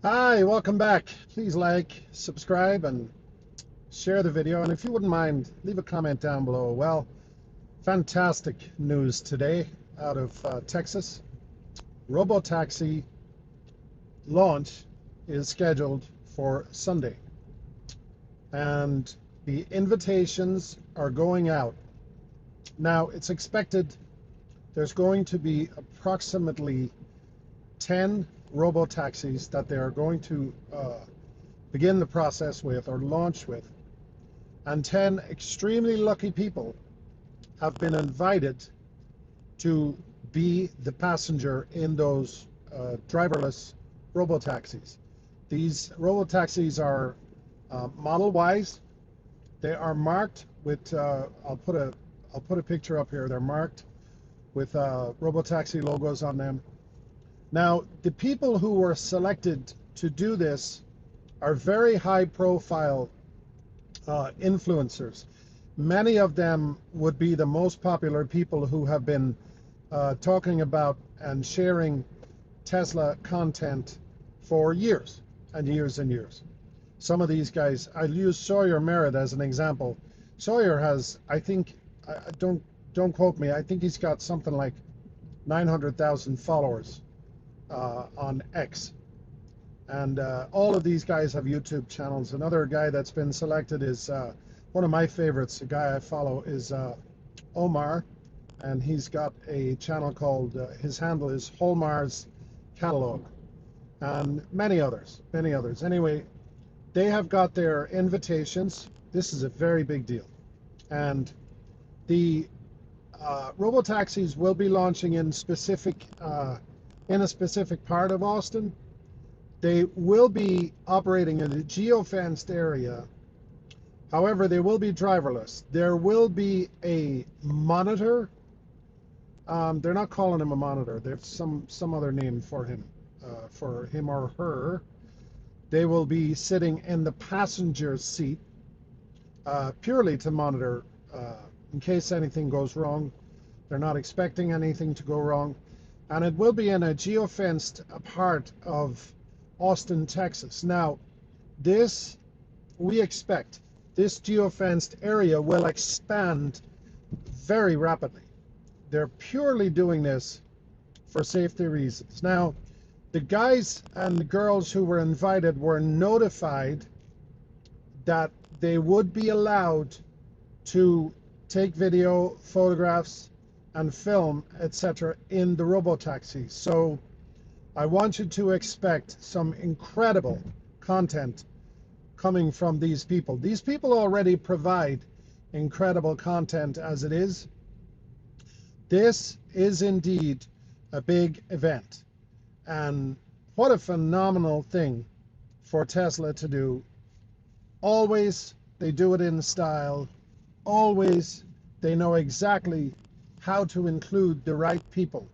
Hi, welcome back. Please like, subscribe, and share the video. And if you wouldn't mind, leave a comment down below. Well, fantastic news today out of Texas. Robotaxi launch is scheduled for Sunday. And the invitations are going out. Now, it's expected there's going to be approximately 10 robotaxis that they are going to begin the process with or launch with. And 10 extremely lucky people have been invited to be the passenger in those driverless robotaxis. These robotaxis are model-wise. They are marked with, I'll put a picture up here. They're marked with Robotaxi logos on them. Now, the people who were selected to do this are very high-profile influencers. Many of them would be the most popular people who have been talking about and sharing Tesla content for years and years and years. Some of these guys, I'll use Sawyer Merritt as an example. Sawyer has, I think, don't quote me, I think he's got something like 900,000 followers on X. And all of these guys have YouTube channels. Another guy that's been selected is one of my favorites. A guy I follow is Omar, and he's got a channel called, his handle is Holmar's Catalog, and many others. Anyway, they have got their invitations. This is a very big deal. And the robotaxis will be launching in a specific part of Austin. They will be operating in a geo-fenced area. However, they will be driverless. There will be a monitor. They're not calling him a monitor. There's some other name for him or her. They will be sitting in the passenger seat purely to monitor in case anything goes wrong. They're not expecting anything to go wrong. And it will be in a geo-fenced part of Austin, Texas. Now, we expect this geo-fenced area will expand very rapidly. They're purely doing this for safety reasons. Now, the guys and the girls who were invited were notified that they would be allowed to take video, photographs, and film, etc. in the robotaxi. So I want you to expect some incredible content coming from these people. These people already provide incredible content as it is. This is indeed a big event. And what a phenomenal thing for Tesla to do. Always they do it in style. Always they know exactly how to include the right people.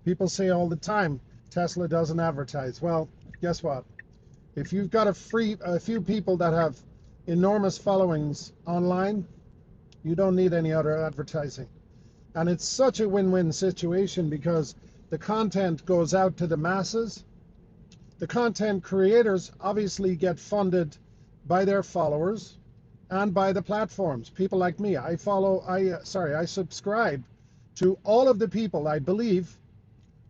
People say all the time, Tesla doesn't advertise. Well, guess what? If you've got a few people that have enormous followings online, you don't need any other advertising. And it's such a win-win situation because the content goes out to the masses. The content creators obviously get funded by their followers and by the platforms. People like me, I subscribe to all of the people, I believe,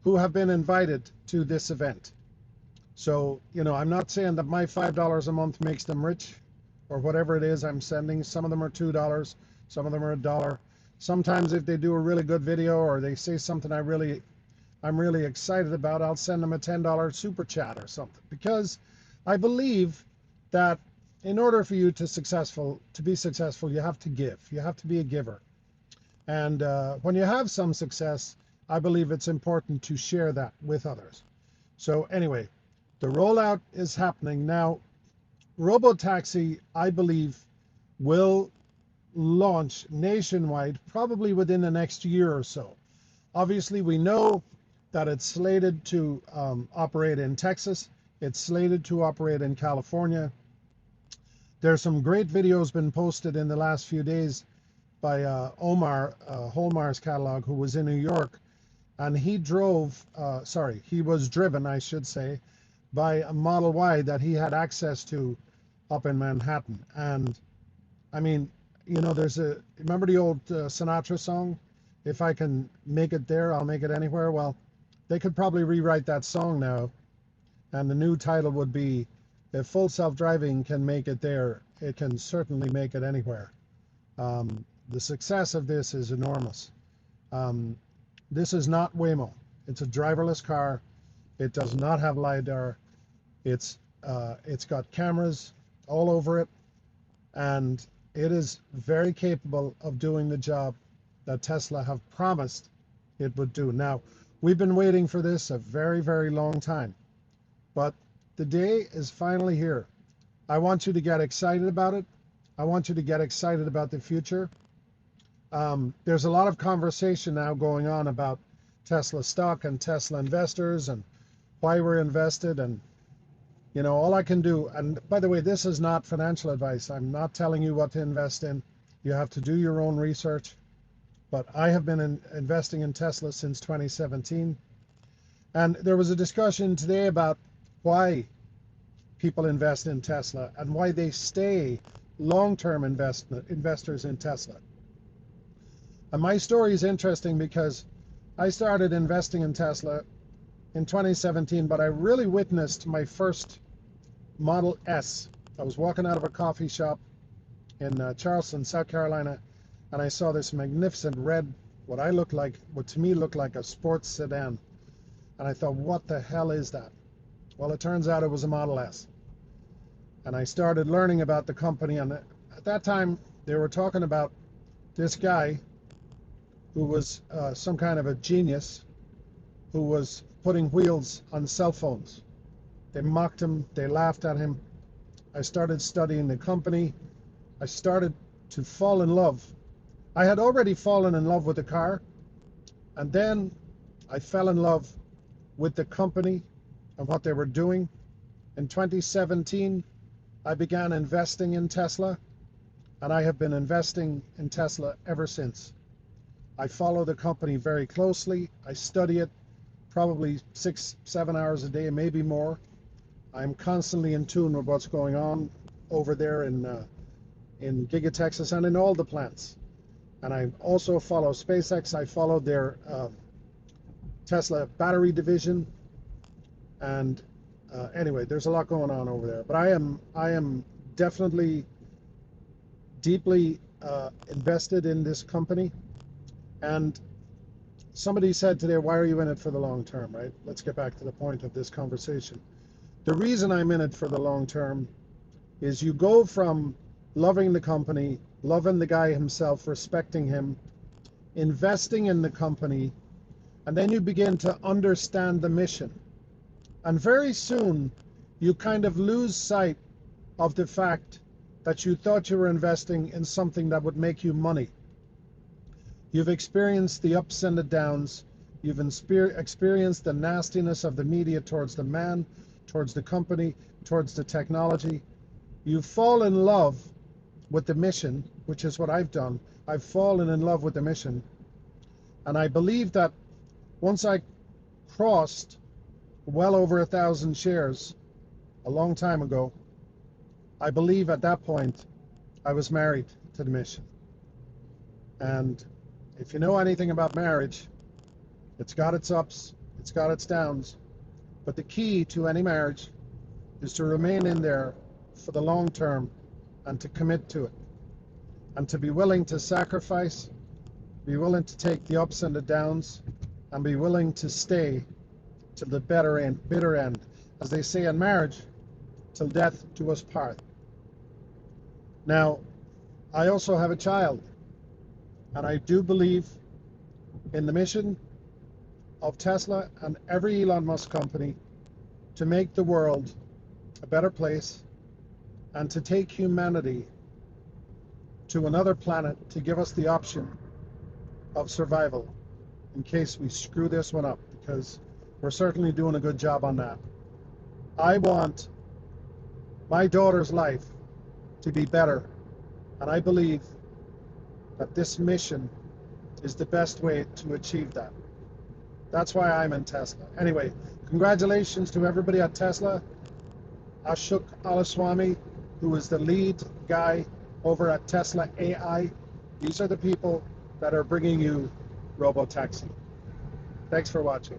who have been invited to this event. So, I'm not saying that my $5 a month makes them rich or whatever it is I'm sending. Some of them are $2, some of them are $1. Sometimes if they do a really good video or they say something I'm really excited about, I'll send them a $10 super chat or something, because I believe that in order for you to be successful, you have to give. You have to be a giver. And when you have some success, I believe it's important to share that with others. So anyway, the rollout is happening now. Robotaxi, I believe, will launch nationwide probably within the next year or so. Obviously, we know that it's slated to operate in Texas. It's slated to operate in California. There's some great videos been posted in the last few days by Omar, Holmar's Catalog, who was in New York. And he was driven, I should say, by a Model Y that he had access to up in Manhattan. And I mean, you know, remember the old Sinatra song, "If I can make it there, I'll make it anywhere"? Well, they could probably rewrite that song now, and the new title would be, "If full self-driving can make it there, it can certainly make it anywhere." The success of this is enormous. Um, this is not Waymo. It's a driverless car. It does not have LiDAR. It's got cameras all over it, and it is very capable of doing the job that Tesla have promised it would do. Now, we've been waiting for this a very, very long time, but the day is finally here. I want you to get excited about it. I want you to get excited about the future. There's a lot of conversation now going on about Tesla stock and Tesla investors and why we're invested. And you know, all I can do, and by the way, this is not financial advice. I'm not telling you what to invest in. You have to do your own research. But I have been investing in Tesla since 2017. And there was a discussion today about why people invest in Tesla and why they stay long-term investors in Tesla. And my story is interesting because I started investing in Tesla in 2017, but I really witnessed my first Model S. I was walking out of a coffee shop in Charleston, South Carolina, and I saw this magnificent red, what to me looked like a sports sedan. And I thought, what the hell is that? Well, it turns out it was a Model S. And I started learning about the company, and at that time they were talking about this guy who was some kind of a genius who was putting wheels on cell phones. They mocked him, they laughed at him. I started studying the company. I started to fall in love. I had already fallen in love with the car, and then I fell in love with the company and what they were doing. In 2017, I began investing in Tesla, and I have been investing in Tesla ever since. I follow the company very closely. I study it probably 6-7 hours a day, maybe more. I'm constantly in tune with what's going on over there in Giga Texas and in all the plants. And I also follow SpaceX. I follow their Tesla battery division. And anyway, there's a lot going on over there. But I am definitely deeply invested in this company. And somebody said today, why are you in it for the long term, right? Let's get back to the point of this conversation. The reason I'm in it for the long term is you go from loving the company, loving the guy himself, respecting him, investing in the company, and then you begin to understand the mission. And very soon, you kind of lose sight of the fact that you thought you were investing in something that would make you money. You've experienced the ups and the downs. You've experienced the nastiness of the media towards the man, towards the company, towards the technology. You fall in love with the mission, which is what I've done. I've fallen in love with the mission. And I believe that once I crossed well over 1,000 shares a long time ago, I believe at that point I was married to the mission. And if you know anything about marriage, it's got its ups, it's got its downs, but the key to any marriage is to remain in there for the long term and to commit to it, and to be willing to sacrifice, be willing to take the ups and the downs, and be willing to stay to the bitter end, as they say in marriage, till death do us part. Now, I also have a child, and I do believe in the mission of Tesla and every Elon Musk company to make the world a better place and to take humanity to another planet to give us the option of survival in case we screw this one up, because we're certainly doing a good job on that. I want my daughter's life to be better, and I believe that this mission is the best way to achieve that. That's why I'm in Tesla. Anyway, Congratulations to everybody at Tesla. Ashok Alaswamy, who is the lead guy over at Tesla AI. These are the people that are bringing you Robotaxi. Thanks for watching.